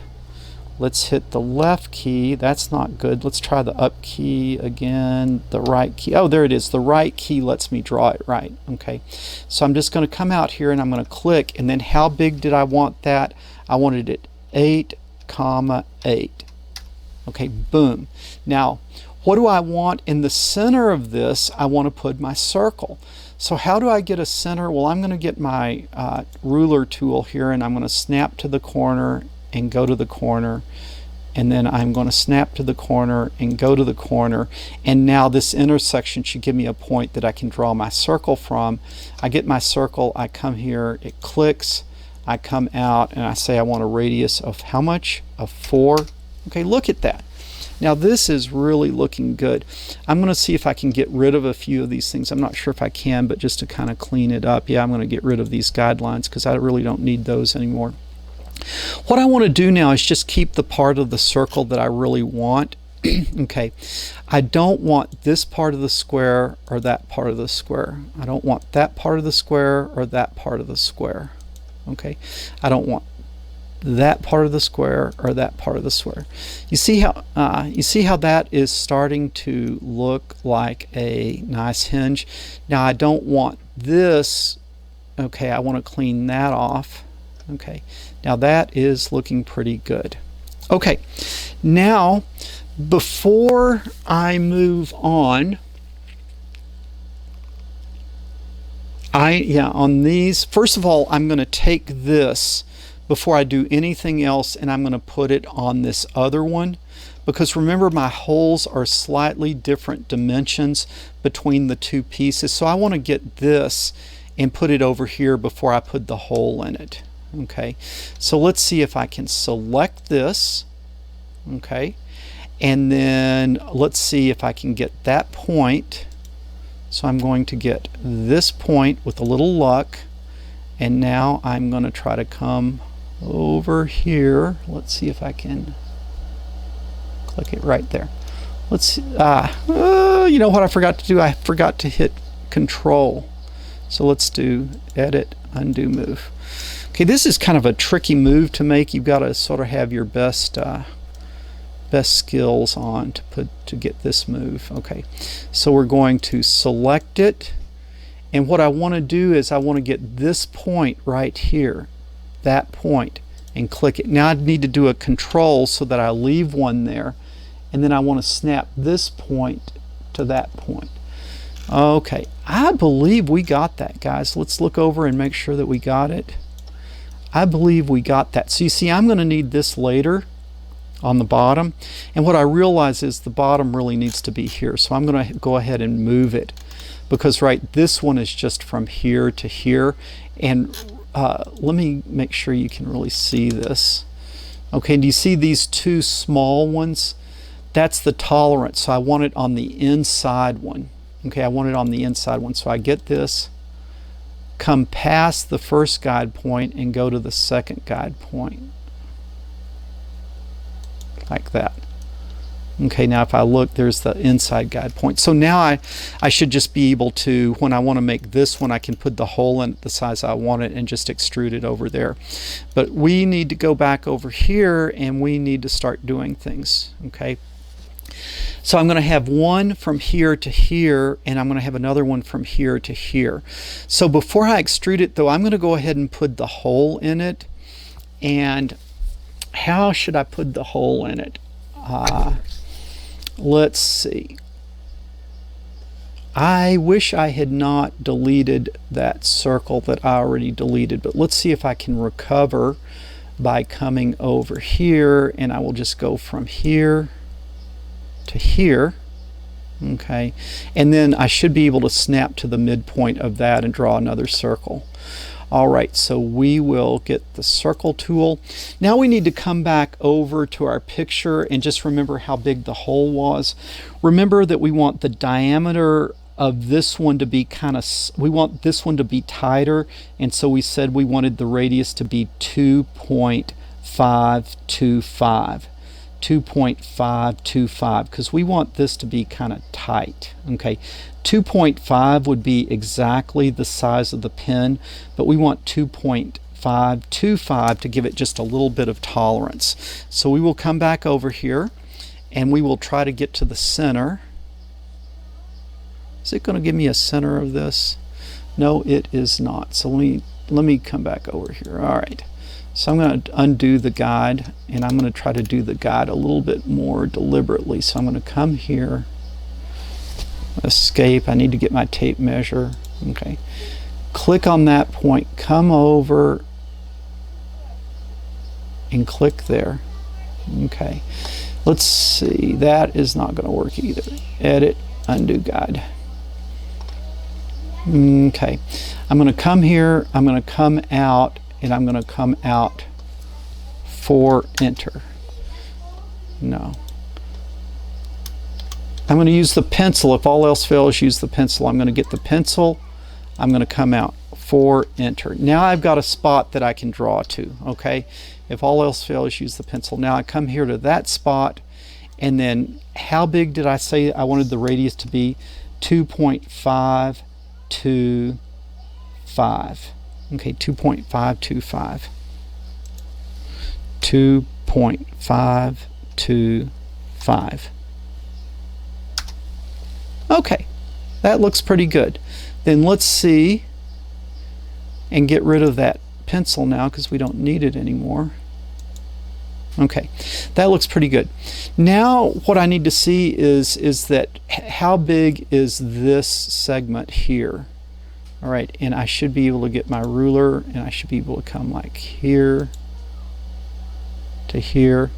Let's hit the left key. That's not good. Let's try the up key again. The right key. Oh, there it is. The right key lets me draw it right. Okay, so I'm just going to come out here and I'm going to click, and then how big did I want that? I wanted it 8,8. Okay, boom. Now what do I want in the center of this? I want to put my circle. So how do I get a center? Well, I'm going to get my ruler tool here, and I'm going to snap to the corner and go to the corner, and then I'm going to snap to the corner and go to the corner, and now this intersection should give me a point that I can draw my circle from. I get my circle, I come here, it clicks, I come out, and I say I want a radius of how much? Of 4. Okay, look at that. Now this is really looking good. I'm going to see if I can get rid of a few of these things. I'm not sure if I can, but just to kind of clean it up, yeah, I'm going to get rid of these guidelines because I really don't need those anymore. What I want to do now is just keep the part of the circle that I really want. Okay, I don't want this part of the square or that part of the square. I don't want that part of the square or that part of the square. Okay, I don't want that part of the square or that part of the square. You see how that is starting to look like a nice hinge. Now I don't want this. Okay, I want to clean that off. Okay, now that is looking pretty good. Okay, now before I move on, on these, first of all, I'm going to take this before I do anything else, and I'm going to put it on this other one, because remember, my holes are slightly different dimensions between the two pieces. So I want to get this and put it over here before I put the hole in it. Okay, so let's see if I can select this. Okay, and then let's see if I can get that point. So I'm going to get this point with a little luck, and now I'm going to try to come over here. Let's see if I can click it right there. Let's see. You know what I forgot to do? I forgot to hit Control. So let's do Edit, Undo, Move. Okay, this is kind of a tricky move to make. You've got to sort of have your best skills on to get this move. Okay, so we're going to select it, and what I want to do is I want to get this point right here, that point, and click it. Now I need to do a Control so that I leave one there, and then I want to snap this point to that point. Okay, I believe we got that, guys. Let's look over and make sure that we got it. I believe we got that. So you see, I'm going to need this later on the bottom, and what I realize is the bottom really needs to be here, so I'm going to go ahead and move it, because this one is just from here to here. And let me make sure you can really see this. Okay, do you see these two small ones? That's the tolerance, so I want it on the inside one. Okay, I want it on the inside one, so I get this, come past the first guide point and go to the second guide point, like that. Okay, now if I look, there's the inside guide point. So now I should just be able to, when I want to make this one, I can put the hole in the size I want it and just extrude it over there. But we need to go back over here and we need to start doing things. Okay, so I'm going to have one from here to here, and I'm going to have another one from here to here. So before I extrude it though, I'm going to go ahead and put the hole in it. And how should I put the hole in it? Let's see. I wish I had not deleted that circle that I already deleted, but let's see if I can recover by coming over here, and I will just go from here to here. Okay, and then I should be able to snap to the midpoint of that and draw another circle. All right, so we will get the circle tool. Now we need to come back over to our picture and just remember how big the hole was. Remember that we want the diameter of this one to be we want this one to be tighter, and so we said we wanted the radius to be 2.525. 2.525, because we want this to be kind of tight. Okay, 2.5 would be exactly the size of the pen, but we want 2.525 to give it just a little bit of tolerance. So we will come back over here and we will try to get to the center. Is it going to give me a center of this? No, it is not. So let me come back over here. All right. So I'm going to undo the guide, and I'm going to try to do the guide a little bit more deliberately. So I'm going to come here, escape. I need to get my tape measure. Okay, click on that point, come over and click there. Okay, let's see, that is not going to work either. Edit, undo guide. Okay, I'm going to come here, I'm going to come out, and I'm going to come out for enter. No. I'm going to use the pencil. If all else fails, use the pencil. I'm going to get the pencil. I'm going to come out for enter. Now I've got a spot that I can draw to. Okay. If all else fails, use the pencil. Now I come here to that spot, and then how big did I say I wanted the radius to be? 2.525. Okay, 2.525. 2.525. Okay, that looks pretty good. Then let's see and get rid of that pencil now because we don't need it anymore. Okay, that looks pretty good. Now what I need to see is that how big is this segment here? All right, and I should be able to get my ruler, and I should be able to come like here to here,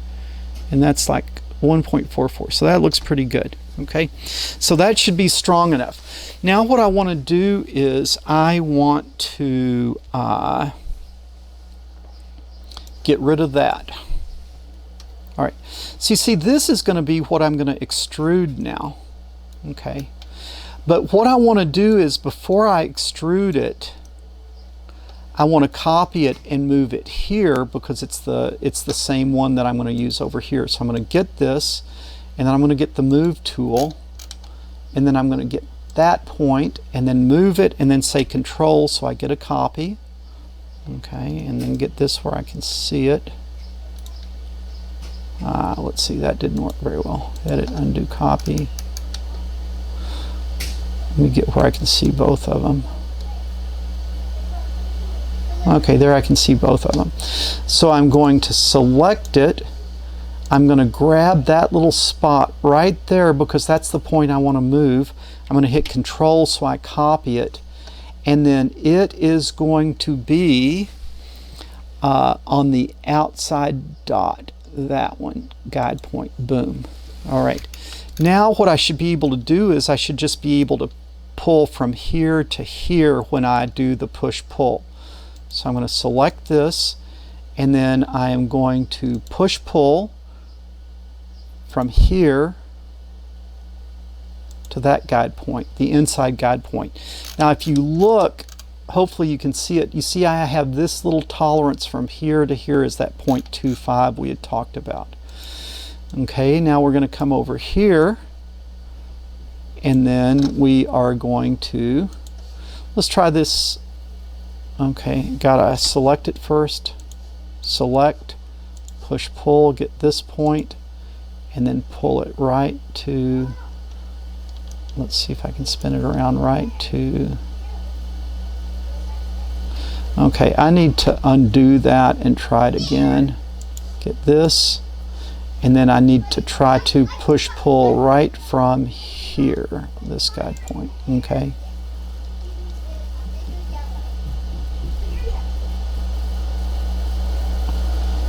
and that's like 1.44. So that looks pretty good. Okay, so that should be strong enough. Now what I want to do is I want to get rid of that. All right, so you see this is going to be what I'm going to extrude now. Okay, but what I want to do is before I extrude it, I want to copy it and move it here because it's the same one that I'm going to use over here. So I'm going to get this, and then I'm going to get the move tool, and then I'm going to get that point and then move it and then say control so I get a copy. Okay, and then get this where I can see it. Let's see, that didn't work very well. Edit, undo, copy. Let me get where I can see both of them. Okay, there I can see both of them. So I'm going to select it. I'm going to grab that little spot right there because that's the point I want to move. I'm going to hit control so I copy it. And then it is going to be on the outside dot, that one, guide point, boom. All right, now what I should be able to do is I should just be able to pull from here to here when I do the push-pull. So I'm going to select this, and then I am going to push-pull from here to that guide point, the inside guide point. Now if you look, hopefully you can see it. You see I have this little tolerance from here to here is that 0.25 we had talked about. Okay, now we're going to come over here, and then we are going to, let's try this. Okay, gotta select it first. Select, push-pull, get this point, and then pull it right to, let's see if I can spin it around right to, okay, I need to undo that and try it again. Get this, and then I need to try to push-pull right from here, this guide point, okay?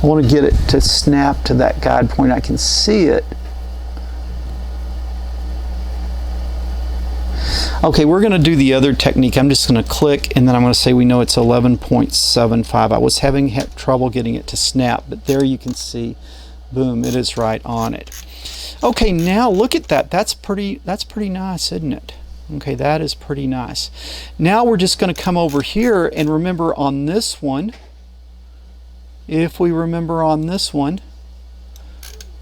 I want to get it to snap to that guide point. I can see it. Okay, we're going to do the other technique. I'm just going to click, and then I'm going to say we know it's 11.75. I was having trouble getting it to snap, but there you can see, boom, it is right on it. Okay, now look at that. That's pretty nice, isn't it? Okay, that is pretty nice. Now we're just going to come over here, and remember on this one, if we remember on this one,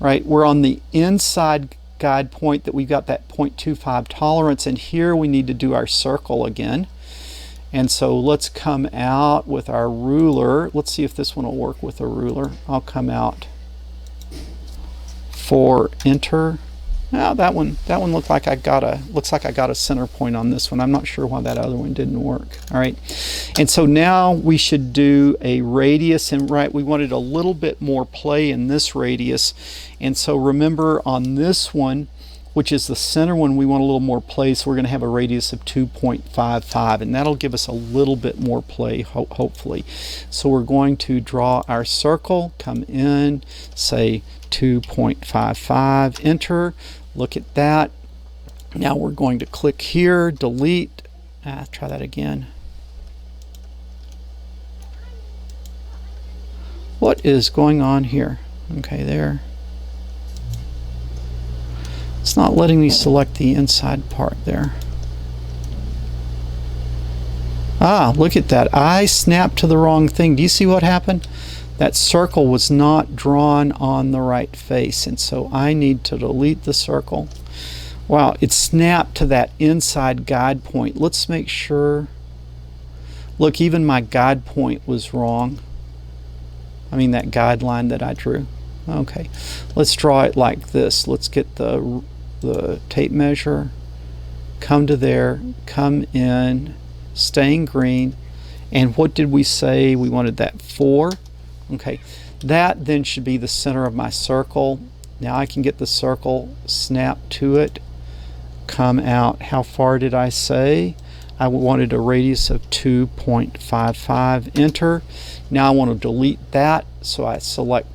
right, we're on the inside guide point that we've got that 0.25 tolerance, and here we need to do our circle again. And so let's come out with our ruler. Let's see if this one will work with a ruler. I'll come out for enter. Now that one looks like I got a center point on this one. I'm not sure why that other one didn't work. All right, and so now we should do a radius, and right, we wanted a little bit more play in this radius, and so remember on this one, which is the center one, we want a little more play, so we're going to have a radius of 2.55, and that'll give us a little bit more play, hopefully. So we're going to draw our circle, come in, say 2.55, enter. Look at that. Now we're going to click here, delete. Try that again. What is going on here? Okay, there. It's not letting me select the inside part there. Ah, look at that. I snapped to the wrong thing. Do you see what happened? That circle was not drawn on the right face, and so I need to delete the circle. Wow, it snapped to that inside guide point. Let's make sure. Look, even my guide point was wrong. I mean that guideline that I drew. Okay, let's draw it like this. Let's get the tape measure, come to there, come in, staying green, and what did we say we wanted that 4? Okay, that then should be the center of my circle. Now I can get the circle, snap to it, come out. How far did I say? I wanted a radius of 2.55, enter. Now I want to delete that, so I select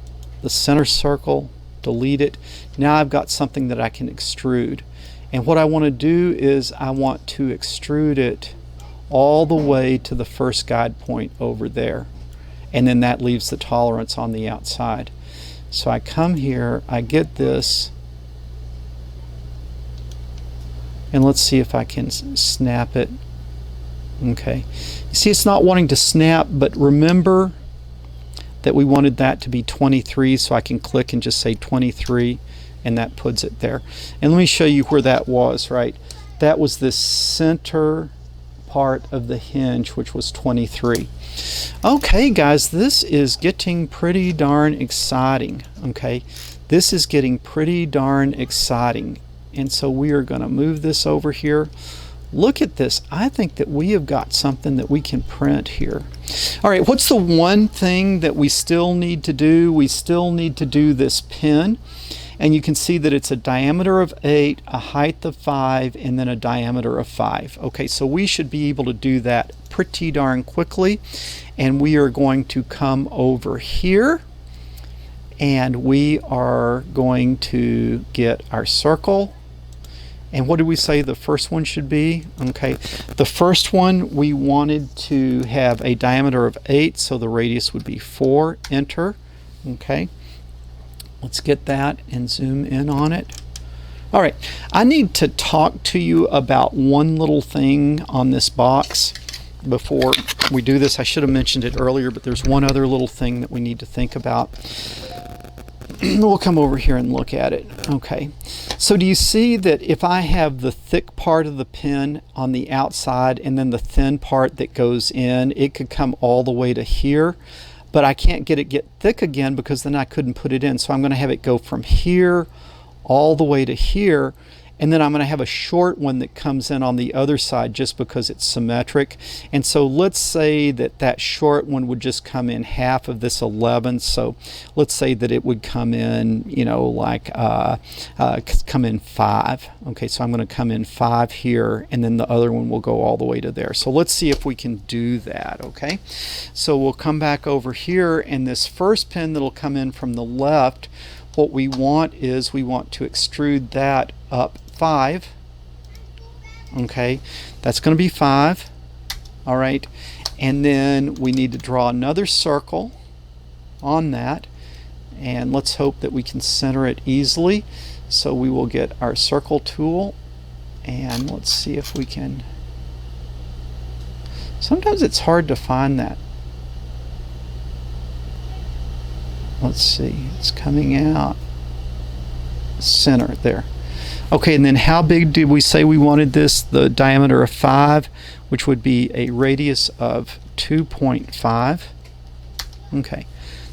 the center circle, delete it. Now I've got something that I can extrude. And what I want to do is I want to extrude it all the way to the first guide point over there. And then that leaves the tolerance on the outside. So I come here, I get this, and let's see if I can snap it. Okay, you see it's not wanting to snap, but remember that we wanted that to be 23, so I can click and just say 23, and that puts it there. And let me show you where that was, right? That was the center part of the hinge, which was 23. Okay guys, this is getting pretty darn exciting. Okay, this is getting pretty darn exciting, and so we are going to move this over here. Look at this. I think that we have got something that we can print here. All right, what's the one thing that we still need to do? We still need to do this pin, and you can see that it's a diameter of 8, a height of 5, and then a diameter of 5. Okay, so we should be able to do that pretty darn quickly. And we are going to come over here, and we are going to get our circle. And what did we say the first one should be? Okay, the first one we wanted to have a diameter of 8, so the radius would be 4. Enter. Okay, let's get that and zoom in on it. All right, I need to talk to you about one little thing on this box before we do this. I should have mentioned it earlier, but there's one other little thing that we need to think about. We'll come over here and look at it. Okay, so do you see that if I have the thick part of the pen on the outside and then the thin part that goes in, it could come all the way to here, but I can't get thick again because then I couldn't put it in. So I'm going to have it go from here all the way to here, and then I'm going to have a short one that comes in on the other side just because it's symmetric. And so let's say that that short one would just come in half of this 11. So let's say that it would come in, you know, like come in 5. Okay, so I'm going to come in 5 here, and then the other one will go all the way to there. So let's see if we can do that. Okay, so we'll come back over here, and this first pin that'll come in from the left, what we want is we want to extrude that up 5. Okay, that's going to be 5. All right, and then we need to draw another circle on that, and let's hope that we can center it easily. So we will get our circle tool, and let's see if we can. Sometimes it's hard to find that. Let's see, it's coming out. Center there. Okay, and then how big did we say we wanted this? The diameter of 5, which would be a radius of 2.5. Okay,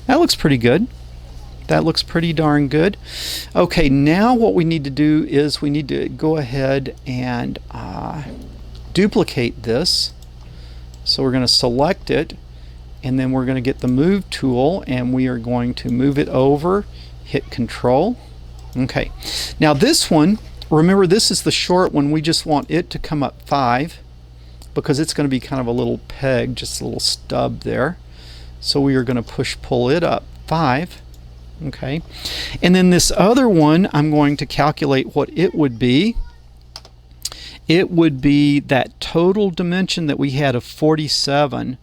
that looks pretty good. That looks pretty darn good. Okay, now what we need to do is we need to go ahead and duplicate this. So we're going to select it, and then we're going to get the move tool, and we are going to move it over, hit Control. Okay, now this one, remember this is the short one. We just want it to come up 5 because it's going to be kind of a little peg, just a little stub there. So we are going to push-pull it up 5. Okay, and then this other one, I'm going to calculate what it would be. It would be that total dimension that we had of 47,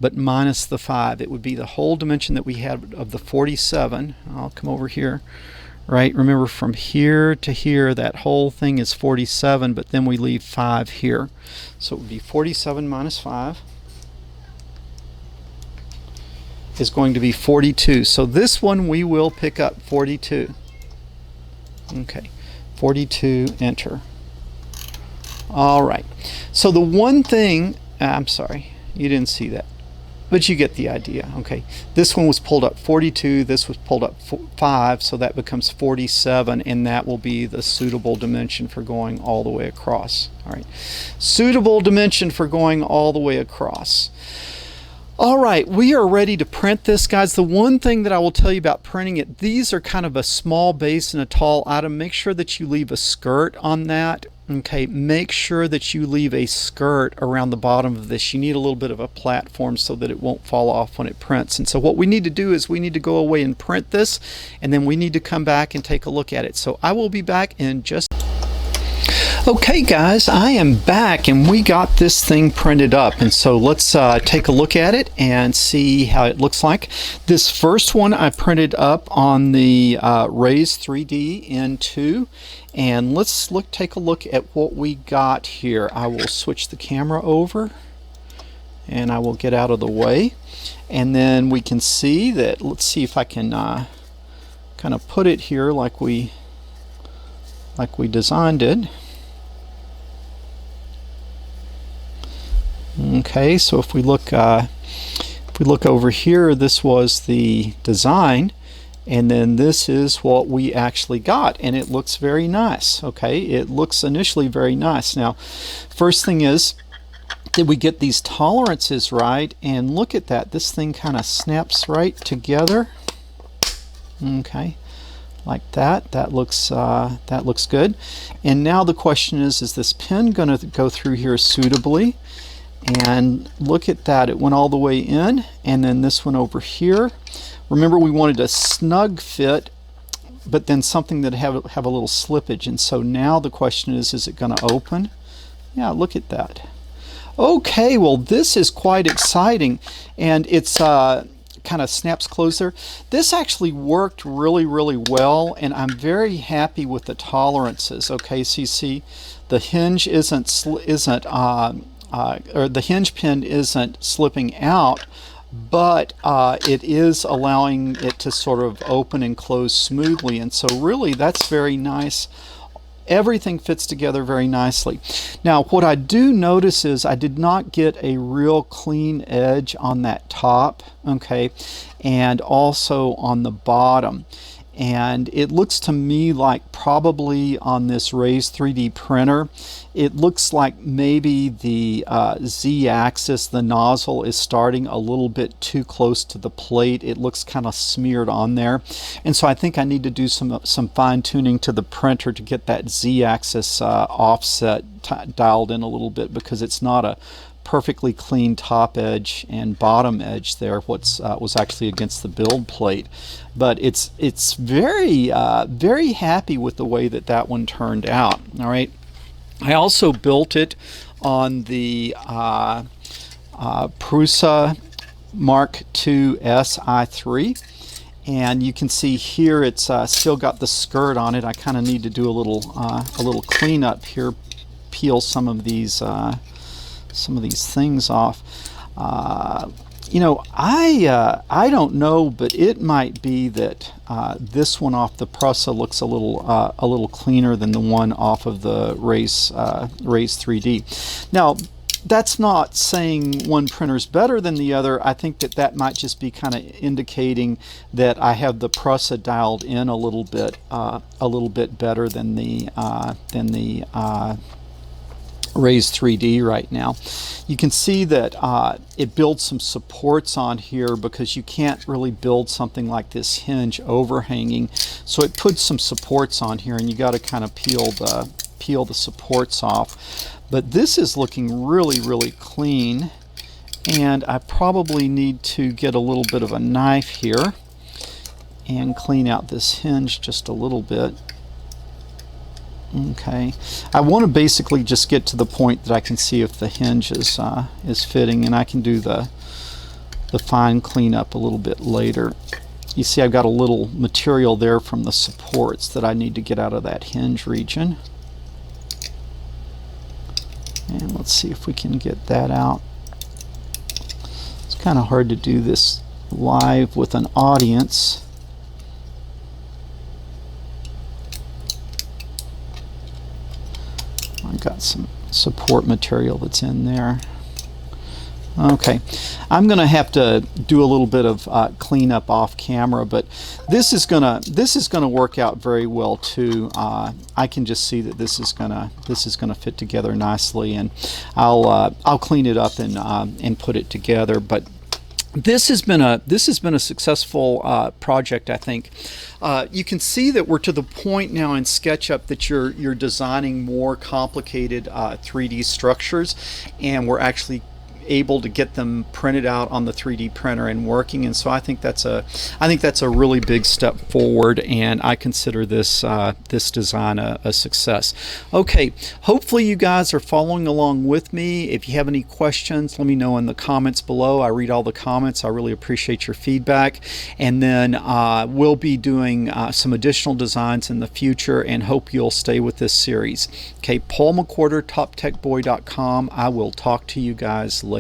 but minus the 5. It would be the whole dimension that we had of the 47. I'll come over here. Right, remember from here to here that whole thing is 47, but then we leave 5 here. So it would be 47 minus 5 is going to be 42. So this one we will pick up 42. Okay, 42, enter. All right, so the one thing, I'm sorry, you didn't see that, but you get the idea. Okay, this one was pulled up 42, this was pulled up 5, so that becomes 47, and that will be the suitable dimension for going all the way across. All right, suitable dimension for going all the way across. All right, we are ready to print this, guys. The one thing that I will tell you about printing it, these are kind of a small base and a tall item. Make sure that you leave a skirt on that. Okay, make sure that you leave a skirt around the bottom of this. You need a little bit of a platform so that it won't fall off when it prints. And so what we need to do is we need to go away and print this, and then we need to come back and take a look at it. So I will be back in just... Okay guys, I am back and we got this thing printed up, and so let's take a look at it and see how it looks like. This first one I printed up on the Rasie3D N2, and let's take a look at what we got here. I will switch the camera over and I will get out of the way, and then we can see that. Let's see if I can kind of put it here like we designed it. Okay, so if we look over here, this was the design, and then this is what we actually got, and it looks very nice. Okay, it looks initially very nice. Now, first thing is, did we get these tolerances right? And look at that, this thing kind of snaps right together. Okay, like that. That looks good. And now the question is this pen going to go through here suitably? And look at that, it went all the way in, and then this one over here. Remember, we wanted a snug fit, but then something that have a little slippage. And so now the question is it going to open? Yeah, look at that. Okay, well, this is quite exciting, and it's kind of snaps closed there. This actually worked really, really well, and I'm very happy with the tolerances. Okay, so you see the hinge or the hinge pin isn't slipping out, but it is allowing it to sort of open and close smoothly, and so really that's very nice. Everything fits together very nicely. Now, what I do notice is I did not get a real clean edge on that top, okay, and also on the bottom. And it looks to me like probably on this Rasie3D printer, it looks like maybe the Z-axis, the nozzle, is starting a little bit too close to the plate. It looks kind of smeared on there. And so I think I need to do some fine tuning to the printer to get that Z-axis offset dialed in a little bit, because it's not a perfectly clean top edge and bottom edge there. What's was actually against the build plate, but it's very very happy with the way that one turned out. All right, I also built it on the Prusa Mk2s I3, and you can see here it's still got the skirt on it. I kind of need to do a little cleanup here, peel some of these things off. You know, I don't know, but it might be that this one off the Prusa looks a little cleaner than the one off of the Rasie3D. Now, that's not saying one printer's better than the other. I think that might just be kind of indicating that I have the Prusa dialed in a little bit better than the Rasie3D right now. You can see that it builds some supports on here, because you can't really build something like this hinge overhanging, so it puts some supports on here, and you got to kind of peel the supports off. But this is looking really, really clean, and I probably need to get a little bit of a knife here and clean out this hinge just a little bit. Okay, I want to basically just get to the point that I can see if the hinge is fitting, and I can do the fine cleanup a little bit later. You see, I've got a little material there from the supports that I need to get out of that hinge region. And let's see if we can get that out. It's kind of hard to do this live with an audience. I've got some support material that's in there. Okay, I'm going to have to do a little bit of cleanup off camera, but this is gonna work out very well too. I can just see that this is gonna fit together nicely, and I'll clean it up and put it together. But this has been a successful project, I think. You can see that we're to the point now in Sketchup that you're designing more complicated 3D structures, and we're actually able to get them printed out on the 3D printer and working. And so I think that's a really big step forward, and I consider this this design a success. Okay, hopefully you guys are following along with me. If you have any questions, let me know in the comments below. I read all the comments. I really appreciate your feedback. And then we'll be doing some additional designs in the future, and hope you'll stay with this series. Okay, Paul McWhorter, TopTechBoy.com. I will talk to you guys later.